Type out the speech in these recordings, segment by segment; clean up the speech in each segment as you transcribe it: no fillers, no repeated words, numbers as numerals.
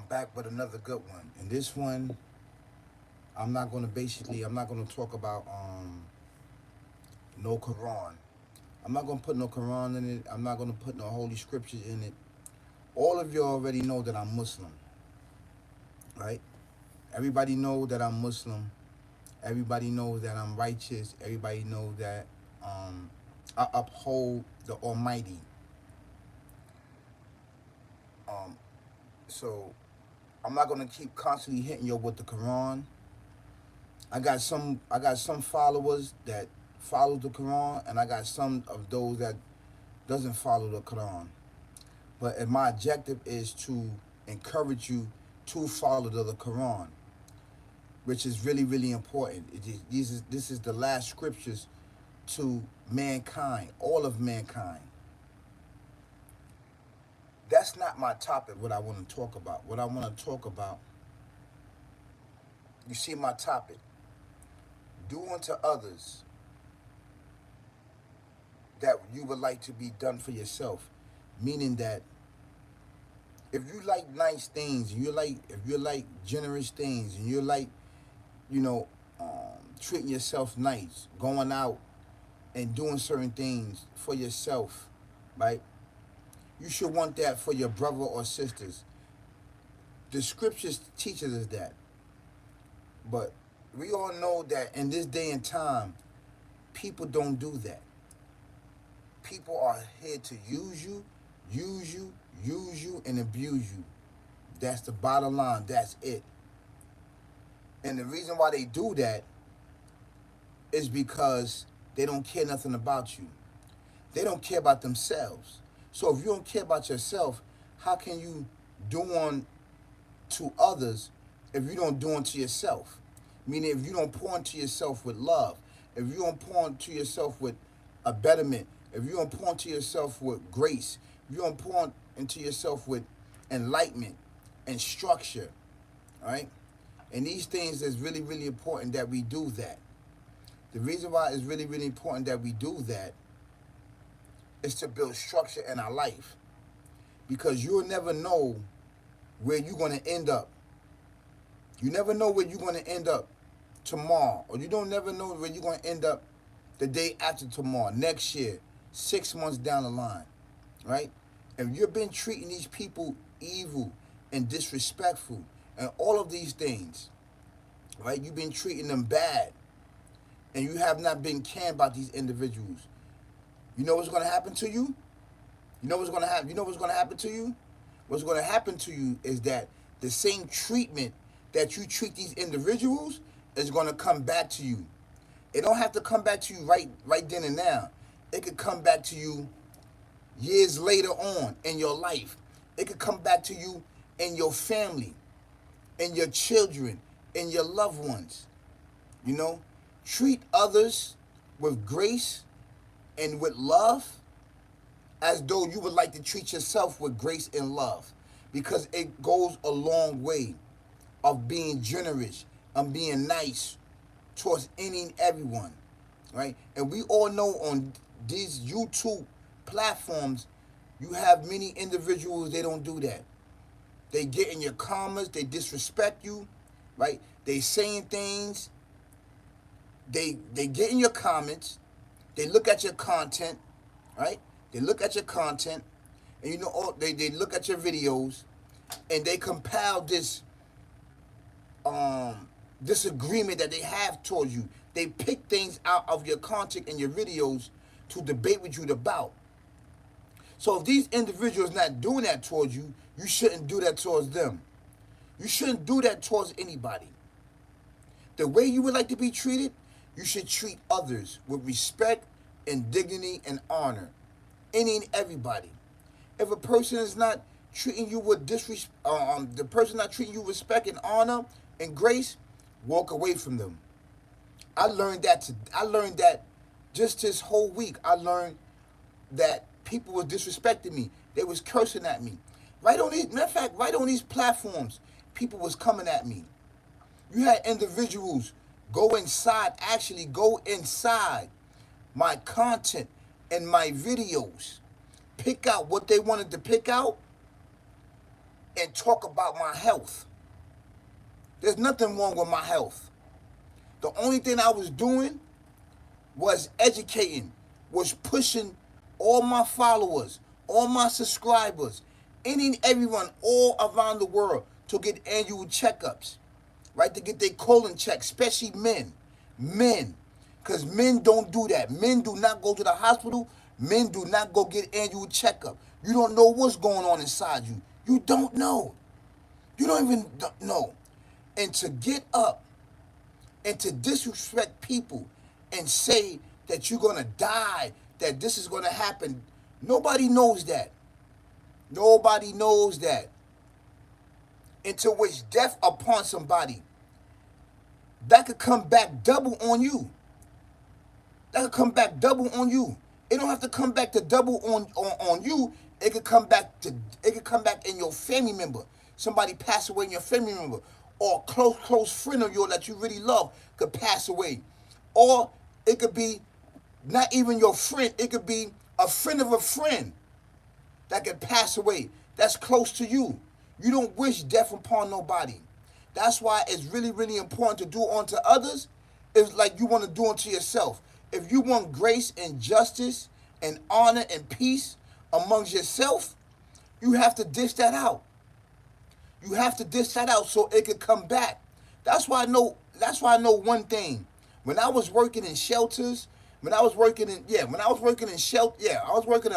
Back with another good one. And this one, I'm not gonna talk about no Quran. I'm not gonna put no Quran in it. I'm not gonna put no holy scriptures in it. All of you already know that I'm Muslim, right? Everybody knows that I'm Muslim. Everybody knows that I'm righteous. Everybody knows that I uphold the Almighty. Um, so I'm not gonna keep constantly hitting you with the Quran. I got some followers that follow the Quran, and I got some of those that doesn't follow the Quran. But my objective is to encourage you to follow the Quran, which is really really important. This is the last scriptures to mankind, all of mankind. That's not my topic. What I want to talk about. What I want to talk about. You see my topic. Do unto others that you would like to be done for yourself. Meaning that if you like nice things, if you like generous things, and you like, you know, treating yourself nice, going out and doing certain things for yourself, right? You should want that for your brother or sisters. The scriptures teaches us that, but we all know that in this day and time, people don't do that. People are here to use you, use you, and abuse you. That's the bottom line. That's it. And the reason why they do that is because they don't care nothing about you. They don't care about themselves. So if you don't care about yourself, how can you do on to others if you don't do unto yourself? Meaning if you don't pour into yourself with love, if you don't pour into yourself with a betterment, if you don't pour into yourself with grace, if you don't pour into yourself with enlightenment and structure, all right? And these things is really, really important that we do that. The reason why it's really, really important that we do that is to build structure in our life. Because you'll never know where you're going to end up. You never know where you're going to end up tomorrow. Or you don't never know where you're going to end up the day after tomorrow, next year, 6 months down the line, right? If you've been treating these people evil and disrespectful and all of these things, right? You've been treating them bad and you have not been caring about these individuals. You know what's going to happen to you? You know what's going to happen? You know what's going to happen to you? What's going to happen to you is that the same treatment that you treat these individuals is going to come back to you. It don't have to come back to you right then and now. It could come back to you years later on in your life. It could come back to you in your family, in your children, in your loved ones. You know, treat others with grace and with love as though you would like to treat yourself with grace and love, because it goes a long way of being generous and being nice towards any and everyone, right? And we all know on these YouTube platforms, you have many individuals, they don't do that. They get in your comments, they disrespect you, right? They saying things, they get in your comments, they look at your content, right? They look at your content, and you know, they look at your videos, and they compile this disagreement that they have towards you. They pick things out of your content and your videos to debate with you about. So if these individuals not doing that towards you, you shouldn't do that towards them. You shouldn't do that towards anybody. The way you would like to be treated, you should treat others with respect and dignity and honor. Any and everybody. If a person is not treating you with disrespect, the person not treating you with respect and honor and grace, walk away from them. I learned that just this whole week. I learned that people was disrespecting me. They was cursing at me. Matter of fact, right on these platforms, people was coming at me. You had individuals actually go inside my content and my videos, pick out what they wanted to pick out, and talk about my health. There's nothing wrong with my health. The only thing I was doing was educating, was pushing all my followers, all my subscribers, any and everyone all around the world to get annual checkups, right? To get their colon checked, especially men. Men. Because men don't do that. Men do not go to the hospital. Men do not go get annual checkup. You don't know what's going on inside you. You don't know. You don't even know. And to get up and to disrespect people and say that you're going to die, that this is going to happen, nobody knows that. Nobody knows that. And to wish death upon somebody, that could come back double on you. That could come back double on you. It don't have to come back to double on you. It could come back in your family member. Somebody pass away in your family member, or a close friend of yours that you really love could pass away. Or it could be not even your friend, it could be a friend of a friend that could pass away. That's close to you. You don't wish death upon nobody. That's why it's really, really important to do unto others. It's like you want to do unto yourself. If you want grace and justice and honor and peace amongst yourself, you have to dish that out. You have to dish that out so it could come back. That's why I know one thing. When I was working in shelters, I was working in a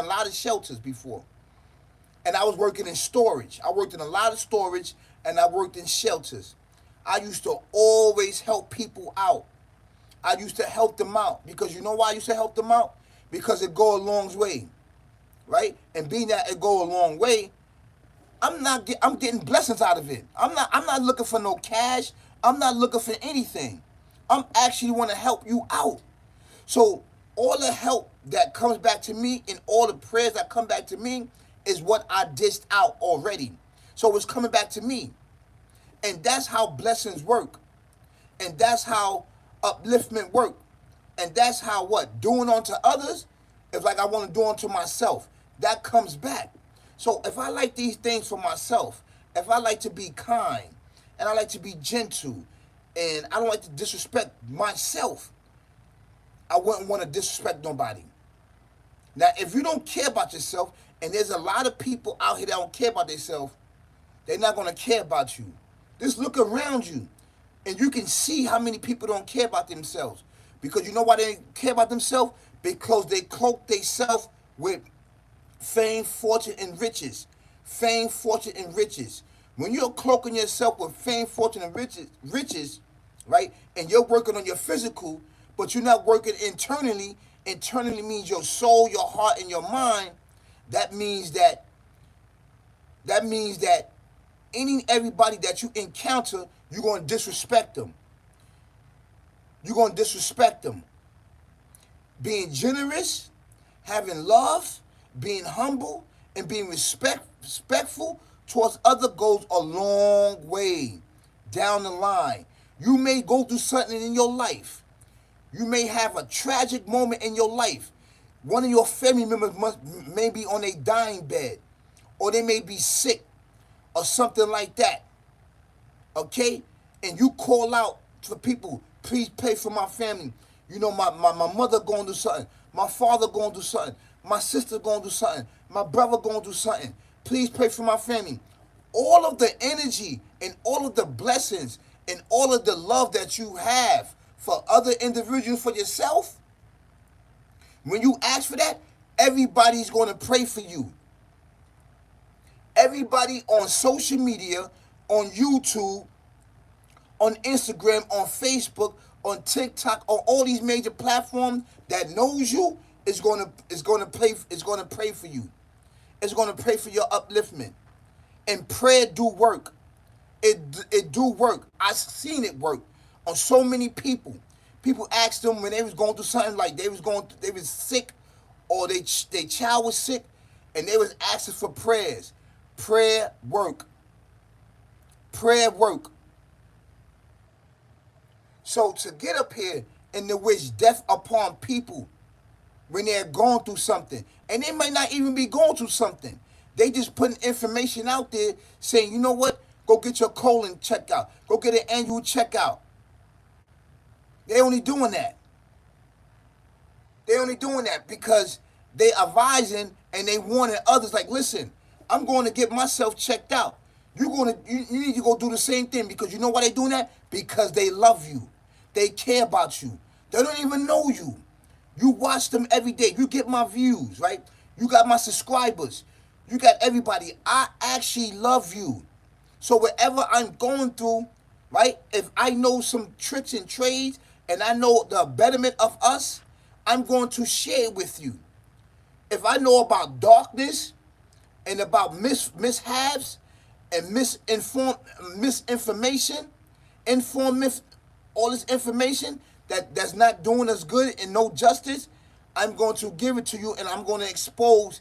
lot of shelters before. And I was working in storage. I worked in a lot of storage and I worked in shelters. I used to always help people out. I used to help them out because you know why I used to help them out? Because it go a long way, right? And being that it go a long way, I'm getting blessings out of it. I'm not looking for no cash. I'm not looking for anything. I'm actually want to help you out. So all the help that comes back to me and all the prayers that come back to me is what I dished out already. So it's coming back to me. And that's how blessings work. And that's how upliftment work. And that's how what? Doing unto others is like I want to do unto myself. That comes back. So if I like these things for myself, if I like to be kind, and I like to be gentle, and I don't like to disrespect myself, I wouldn't want to disrespect nobody. Now, if you don't care about yourself, and there's a lot of people out here that don't care about themselves, they're not going to care about you. Just look around you, and you can see how many people don't care about themselves. Because you know why they don't care about themselves? Because they cloak themselves with fame, fortune, and riches. Fame, fortune, and riches. When you're cloaking yourself with fame, fortune, and riches, right, and you're working on your physical, but you're not working internally. Internally means your soul, your heart, and your mind. That means that everybody that you encounter, you're going to disrespect them. You're going to disrespect them. Being generous, having love, being humble, and being respectful towards others goes a long way down the line. You may go through something in your life. You may have a tragic moment in your life. One of your family members may be on a dying bed, or they may be sick, or something like that. Okay? And you call out for people, please pray for my family. You know, my mother going to do something. My father going to do something. My sister going to do something. My brother going to do something. Please pray for my family. All of the energy and all of the blessings and all of the love that you have for other individuals, for yourself, when you ask for that, everybody's going to pray for you. Everybody on social media, on YouTube, on Instagram, on Facebook, on TikTok, on all these major platforms that knows you is going to pray for you. It's going to pray for your upliftment. And prayer do work. It do work. I've seen it work on so many people. People asked them when they was going through something, like they was sick, or their child was sick, and they was asking for prayers. Prayer work. Prayer work. So to get up here and to wish death upon people when they're going through something, and they might not even be going through something. They just putting information out there saying, you know what? Go get your colon checked out. Go get an annual checkout. They only doing that. They only doing that because they advising and they warning others like, listen, I'm going to get myself checked out. You need to go do the same thing because you know why they doing that? Because they love you. They care about you. They don't even know you. You watch them every day. You get my views, right? You got my subscribers. You got everybody. I actually love you. So whatever I'm going through, right? If I know some tricks and trades and I know the betterment of us, I'm going to share it with you. If I know about darkness and about mishaps and misinformation, all this information that's not doing us good and no justice, I'm going to give it to you and I'm going to expose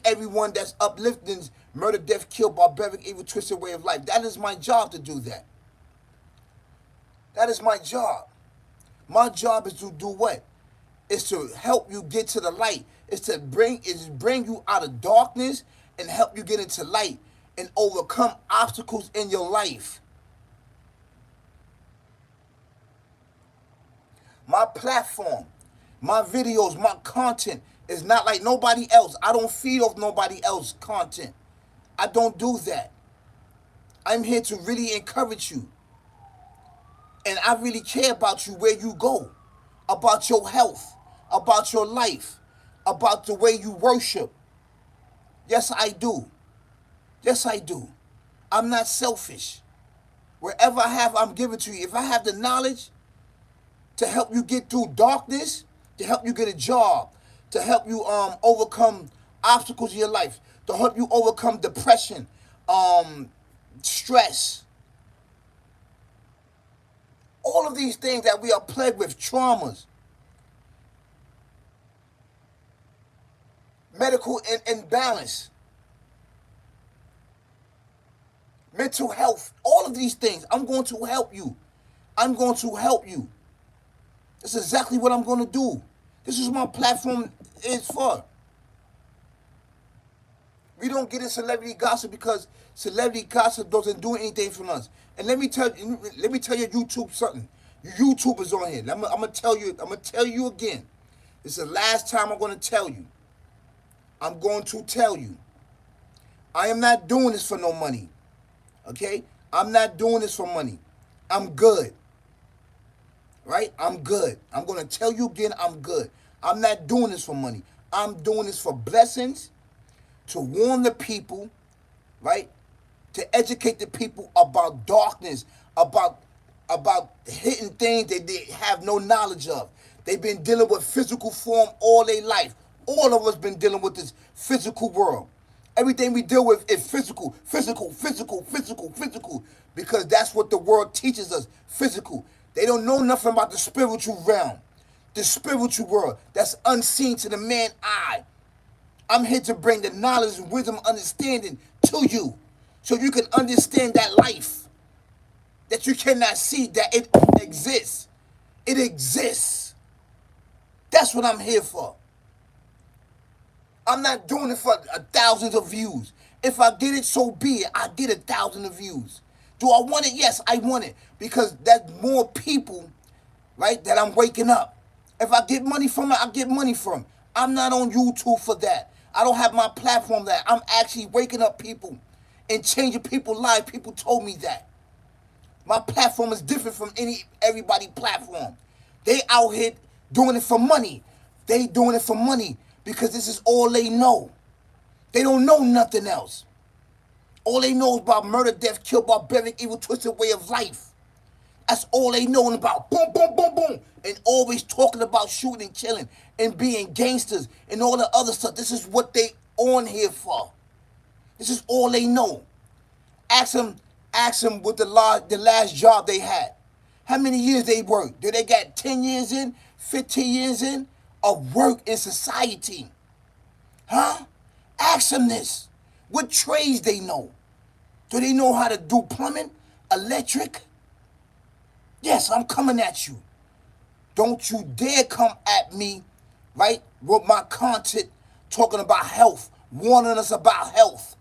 everyone that's uplifting murder, death, kill, barbaric, evil, twisted way of life. That is my job to do that. That is my job. My job is to do what? Is to help you get to the light. Is to bring you out of darkness and help you get into light and overcome obstacles in your life. My platform, my videos, my content is not like nobody else. I don't feed off nobody else's content. I don't do that. I'm here to really encourage you. And I really care about you where you go, about your health, about your life, about the way you worship. Yes, I do. Yes, I do. I'm not selfish. Wherever I have, I'm giving to you. If I have the knowledge to help you get through darkness, to help you get a job, to help you overcome obstacles in your life, to help you overcome depression, stress, all of these things that we are plagued with, traumas, medical imbalance, mental health, all of these things, I'm going to help you. I'm going to help you. That's exactly what I'm going to do. This is what my platform is for. We don't get in celebrity gossip because celebrity gossip doesn't do anything for us. And let me tell you YouTube something. You YouTubers on here. I'm gonna tell you again. This is the last time I'm gonna tell you. I'm going to tell you. I am not doing this for no money. Okay? I'm not doing this for money. I'm good. Right? I'm good. I'm going to tell you again, I'm good. I'm not doing this for money. I'm doing this for blessings, to warn the people, right? To educate the people about darkness, about hidden things that they have no knowledge of. They've been dealing with physical form all their life. All of us been dealing with this physical world. Everything we deal with is physical, physical, physical, physical, physical, because that's what the world teaches us, physical. They don't know nothing about the spiritual realm, the spiritual world that's unseen to the man's eye. I'm here to bring the knowledge and wisdom, understanding to you so you can understand that life that you cannot see, that it exists. It exists. That's what I'm here for. I'm not doing it for thousands of views. If I get it, so be it. I get 1,000 views. Do I want it? Yes, I want it. Because that's more people, right, that I'm waking up. If I get money from it, I get money from it. I'm not on YouTube for that. I don't have my platform that. I'm actually waking up people and changing people's lives. People told me that. My platform is different from everybody platform. They out here doing it for money. They doing it for money because this is all they know. They don't know nothing else. All they know is about murder, death, kill, barbaric, evil, twisted way of life. That's all they know about. Boom, boom, boom, boom. And always talking about shooting and killing and being gangsters and all the other stuff. This is what they on here for. This is all they know. Ask them what the last job they had. How many years they worked? Did they got 10 years in, 15 years in of work in society? Huh? Ask them this. What trades they know? Do they know how to do plumbing, electric? Yes, I'm coming at you. Don't you dare come at me, right, with my content talking about health, warning us about health.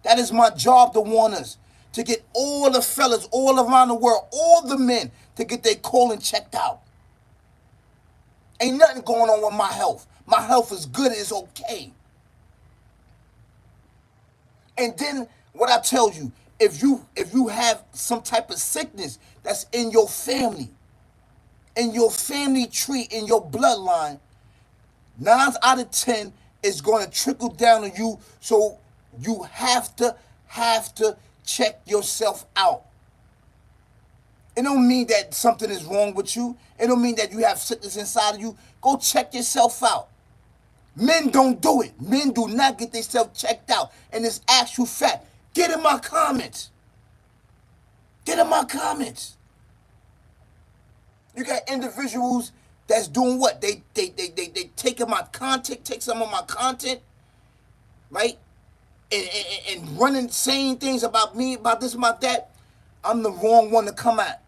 That is my job, to warn us, to get all the fellas all around the world, all the men, to get their colon checked out. Ain't nothing going on with my health. My health is good, it's okay. And then what I tell you, if you have some type of sickness that's in your family tree, in your bloodline, 9 out of 10 is going to trickle down to you. So you have to check yourself out. It don't mean that something is wrong with you. It don't mean that you have sickness inside of you. Go check yourself out. Men don't do it. Men do not get themselves checked out. And it's actual fact. Get in my comments. Get in my comments. You got individuals that's doing what? They taking my content, take some of my content, right? And running, saying things about me, about this, about that. I'm the wrong one to come at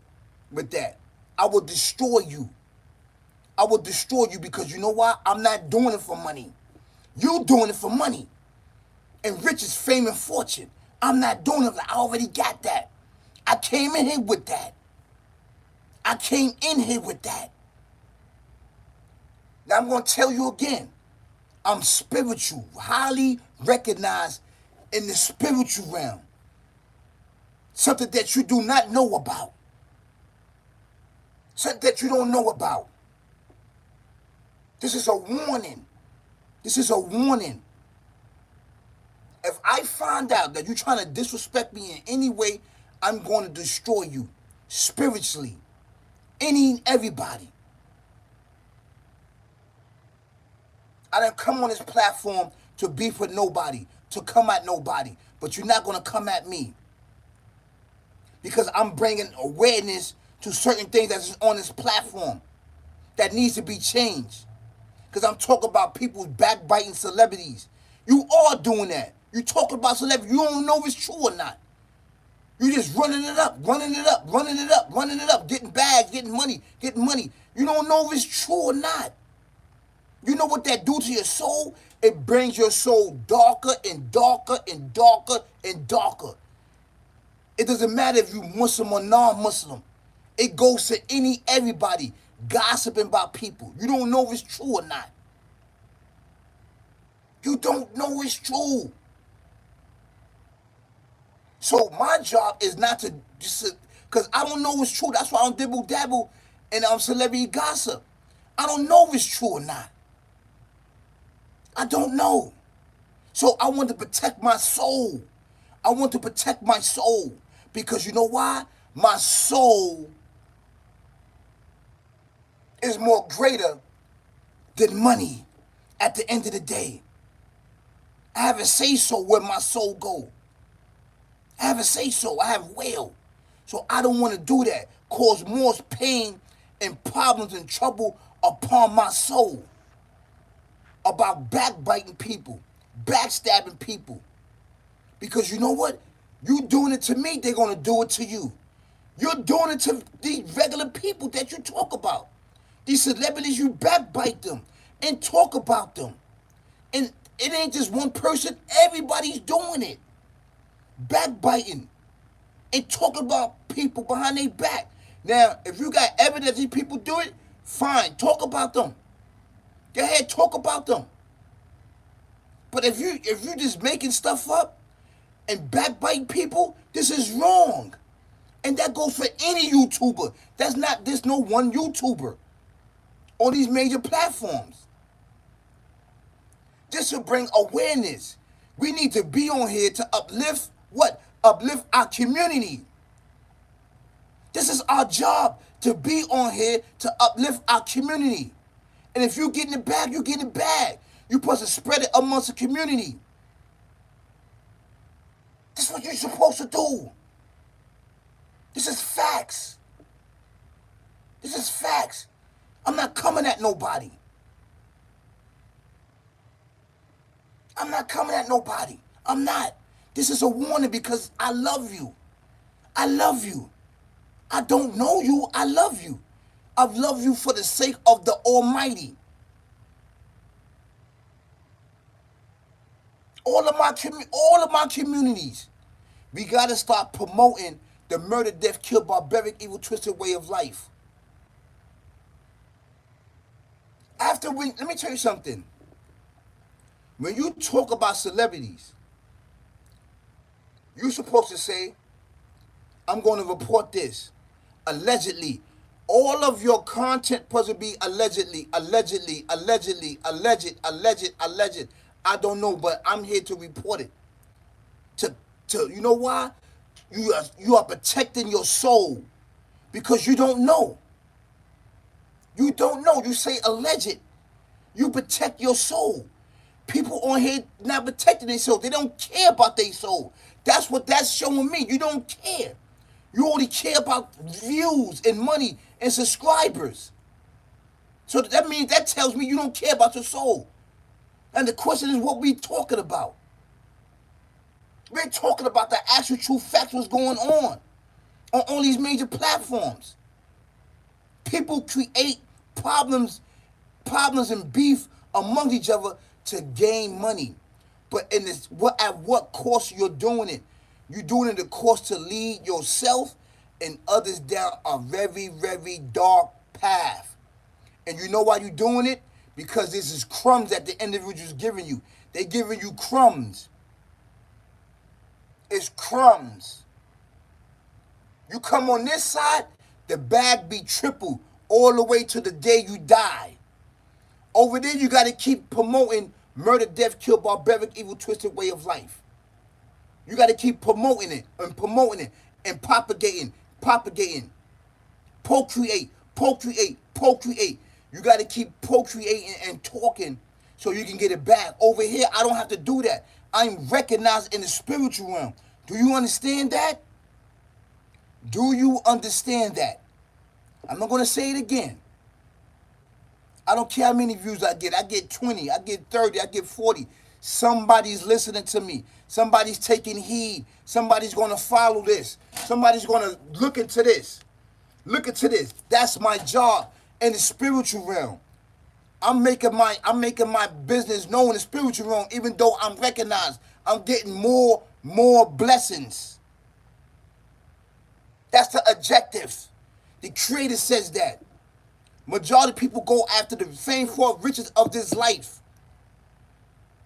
with that. I will destroy you. I will destroy you, because you know why? I'm not doing it for money. You doing it for money. And riches, fame, and fortune. I'm not doing it. I already got that. I came in here with that. I came in here with that. Now I'm going to tell you again. I'm spiritual, highly recognized in the spiritual realm. Something that you do not know about. Something that you don't know about. This is a warning. This is a warning. If I find out that you're trying to disrespect me in any way, I'm going to destroy you spiritually. Any and everybody. I didn't come on this platform to beef with nobody, to come at nobody, but you're not going to come at me. Because I'm bringing awareness to certain things that's on this platform that needs to be changed. Because I'm talking about people backbiting celebrities. You are doing that. You talk about celebrities. You don't know if it's true or not. You just running it up, running it up, running it up, running it up, getting bags, getting money, getting money. You don't know if it's true or not. You know what that do to your soul? It brings your soul darker and darker and darker and darker. It doesn't matter if you Muslim or non-Muslim. It goes to everybody gossiping about people. You don't know if it's true or not. You don't know it's true. So my job is not to just, because I don't know it's true. That's why I don't dibble dabble in celebrity gossip. I don't know if it's true or not. I don't know. So I want to protect my soul. I want to protect my soul. Because you know why? My soul is more greater than money at the end of the day. I have a say-so where my soul go. I have a say-so. I have will. So I don't want to do that. Cause more pain and problems and trouble upon my soul. About backbiting people. Backstabbing people. Because you know what? You doing it to me, they're going to do it to you. You're doing it to these regular people that you talk about. These celebrities, you backbite them and talk about them. And it ain't just one person. Everybody's doing it. Backbiting and talking about people behind their back. Now, if you got evidence these people do it, fine. Talk about them. Go ahead, talk about them. But if you just making stuff up and backbiting people, this is wrong. And that goes for any YouTuber. There's no one YouTuber on these major platforms. This will bring awareness. We need to be on here to uplift what? Uplift our community. This is our job, to be on here to uplift our community. And if you get in the bag, you get in the bag. You're supposed to spread it amongst the community. This is what you're supposed to do. This is facts. This is facts. I'm not coming at nobody. I'm not coming at nobody. I'm not. This is a warning because I love you. I love you. I don't know you. I love you. I love you for the sake of the Almighty. All of my communities. We gotta start promoting the murder, death, kill, barbaric, evil, twisted way of life. Let me tell you something. When you talk about celebrities, you're supposed to say, I'm going to report this. Allegedly. All of your content supposed to be allegedly, allegedly, allegedly, alleged. I don't know, but I'm here to report it. To you know why? You are protecting your soul because you don't know. You don't know. You say alleged. You protect your soul. People on here not protecting their soul. They don't care about their soul. That's what that's showing me. You don't care. You only care about views and money and subscribers. So that tells me you don't care about your soul. And the question is what we talking about. We're talking about the actual true facts what's going on all these major platforms. People create problems and beef among each other to gain money. But at what cost you're doing it? You're doing it at cost to lead yourself and others down a very, very dark path. And you know why you're doing it? Because this is crumbs that the individual's giving you. They're giving you crumbs. It's crumbs. You come on this side, the bag be triple all the way to the day you die. Over there, you got to keep promoting murder, death, kill, barbaric, evil, twisted way of life. You got to keep promoting it and propagating. Procreate. You got to keep procreating and talking so you can get it back. Over here, I don't have to do that. I'm recognized in the spiritual realm. Do you understand that? Do you understand that? I'm not going to say it again. I don't care how many views I get. I get 20, I get 30, I get 40. Somebody's listening to me. Somebody's taking heed. Somebody's going to follow this. Somebody's going to look into this. Look into this. That's my job in the spiritual realm. I'm making my business known in the spiritual realm, even though I'm recognized. I'm getting more blessings. That's the objective. The Creator says that. Majority of people go after the fame, forth, riches of this life.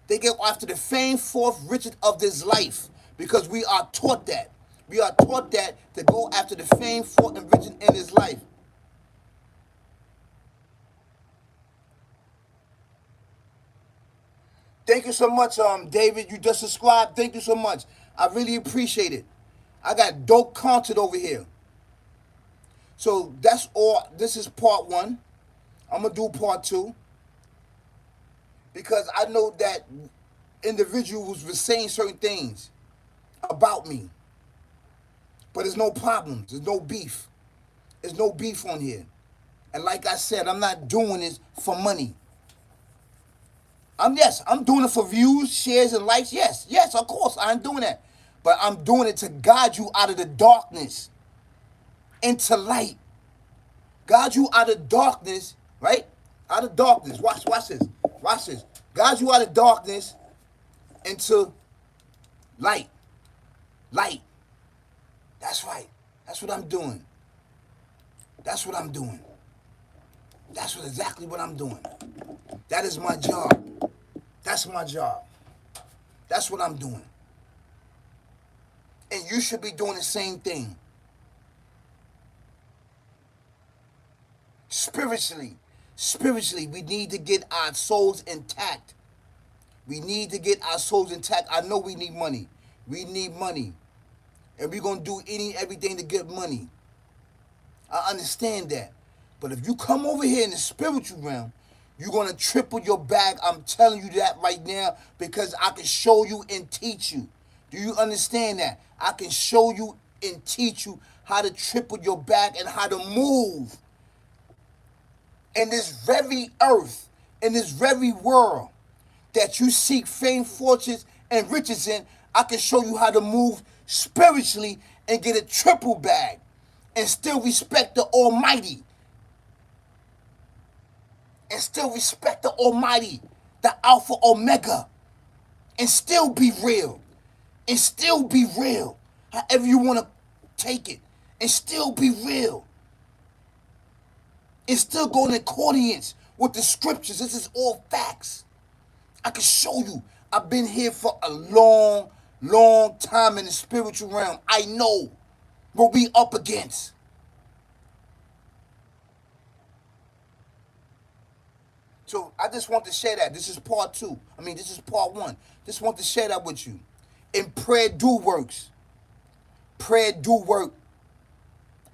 They go after the fame, forth, riches of this life because we are taught that. We are taught that to go after the fame, forth, and riches in this life. Thank you so much, David. You just subscribed. Thank you so much. I really appreciate it. I got dope content over here. So that's all. This is part 1. I'm going to do part 2. Because I know that individuals were saying certain things about me. But there's no problems. There's no beef. There's no beef on here. And like I said, I'm not doing this for money. I'm doing it for views, shares, and likes. Yes, of course, I'm doing that. But I'm doing it to guide you out of the darkness into light. Guide you out of darkness, right? Out of darkness. Watch this. Guide you out of darkness into light. Light. That's right. That's what I'm doing. That's exactly what I'm doing. That is my job. That's my job. That's what I'm doing. And you should be doing the same thing. Spiritually, we need to get our souls intact. I know we need money. And we're going to do everything to get money. I understand that. But if you come over here in the spiritual realm, you're going to triple your bag. I'm telling you that right now because I can show you and teach you. Do you understand that? I can show you and teach you how to triple your bag and how to move in this very earth, in this very world that you seek fame, fortunes, and riches in. I can show you how to move spiritually and get a triple bag and still respect the Almighty. The Alpha Omega. and still be real. And still be real. However you want to take it. And still be real. And still go in accordance with the scriptures. This is all facts. I can show you. I've been here for a long, long time in the spiritual realm. I know what we up against. So I just want to share that. This is part 2. This is part 1. Just want to share that with you. And prayer do works. Prayer do work.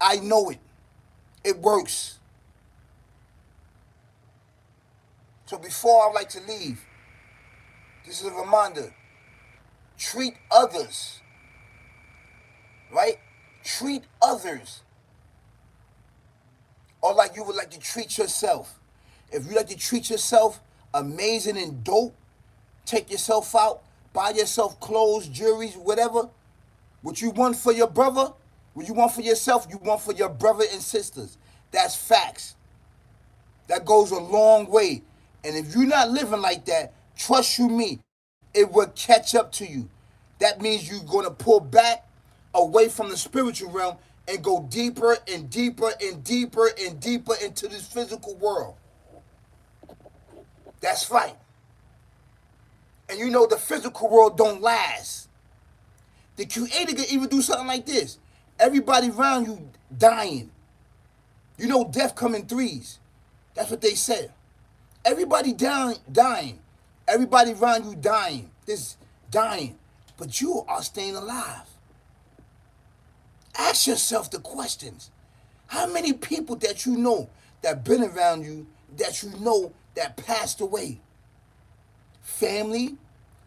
I know it. It works. So before I like to leave, this is a reminder. Treat others. Right? Treat others. Or like you would like to treat yourself. If you like to treat yourself amazing and dope, take yourself out, buy yourself clothes, jewelry, whatever. What you want for your brother, what you want for yourself, you want for your brother and sisters. That's facts. That goes a long way. And if you're not living like that, trust you me, it will catch up to you. That means you're going to pull back away from the spiritual realm and go deeper and deeper and deeper and deeper into this physical world. That's right. And you know the physical world don't last. The Creator can even do something like this. Everybody around you dying. You know death come in threes. That's what they said. Everybody dying. Everybody around you dying. This dying. But you are staying alive. Ask yourself the questions. How many people that you know that been around you, that you know that passed away? Family,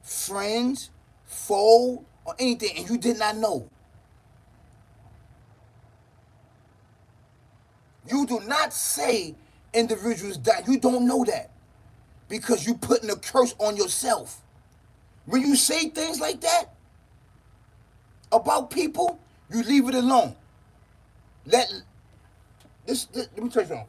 friends, foe, or anything, and you did not know. You do not say individuals die. You don't know that because you putting a curse on yourself. When you say things like that about people, you leave it alone. Let me tell you something.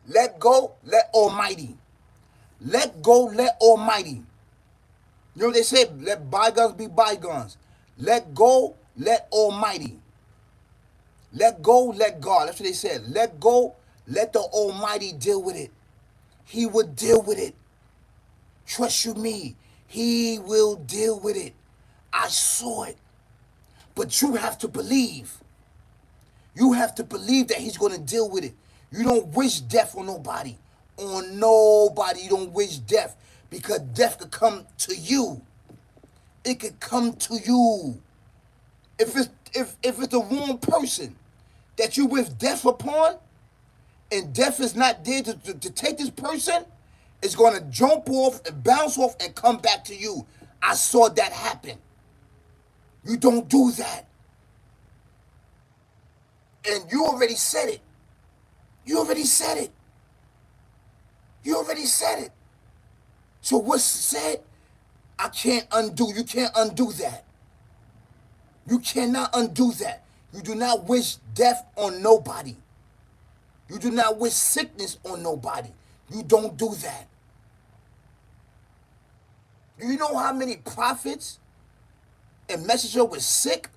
Let go, let Almighty. Let go, let Almighty. You know what they say? Let bygones be bygones. Let go, let Almighty. Let go, let God. That's what they said. Let go, let the Almighty deal with it. He will deal with it. Trust you me. He will deal with it. I saw it. But you have to believe. You have to believe that he's going to deal with it. You don't wish death on nobody. On nobody. You don't wish death. Because death could come to you. It could come to you. If it's the wrong person that you wish death upon, and death is not there to take this person, it's going to jump off and bounce off and come back to you. I saw that happen. You don't do that. And you already said it. You already said it. You already said it. So what's said, I can't undo. You can't undo that. You cannot undo that. You do not wish death on nobody. You do not wish sickness on nobody. You don't do that. Do you know how many prophets and messengers were sick?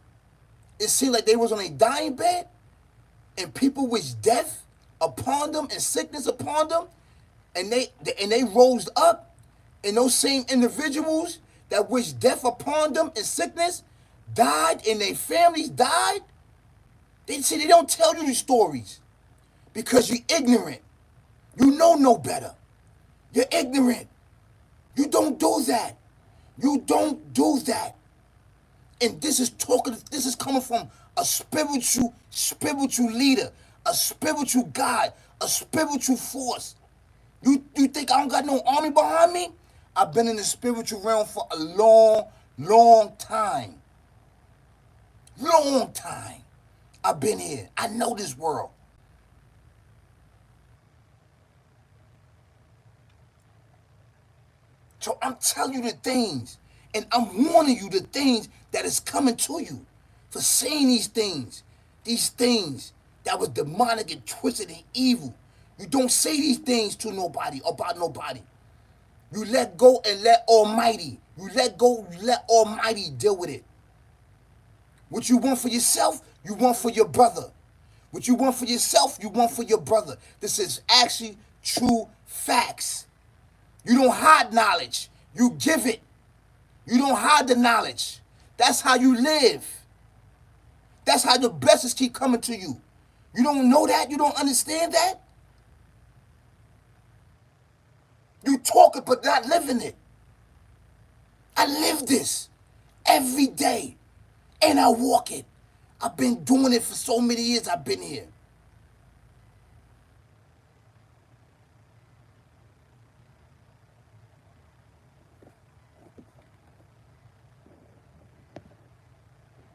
It seemed like they was on a dying bed, and people wish death upon them and sickness upon them, and they rose up, and those same individuals that wish death upon them and sickness died, and their families died. They say they don't tell you these stories because you're ignorant. You know no better. You're ignorant. You don't do that. You don't do that. And this is coming from a spiritual leader, a spiritual God, a spiritual force. You think I don't got no army behind me? I've been in the spiritual realm for a long, long time. Long time. I've been here. I know this world. So I'm telling you the things, and I'm warning you the things that is coming to you for saying these things that was demonic and twisted and evil. You don't say these things to nobody, about nobody. You let go and let Almighty. You let go, you let Almighty deal with it. What you want for yourself, you want for your brother. What you want for yourself, you want for your brother. This is actually true facts. You don't hide knowledge. You give it. You don't hide the knowledge. That's how you live. That's how the blessings keep coming to you. You don't know that? You don't understand that? You talk it but not living it. I live this every day and I walk it. I've been doing it for so many years I've been here.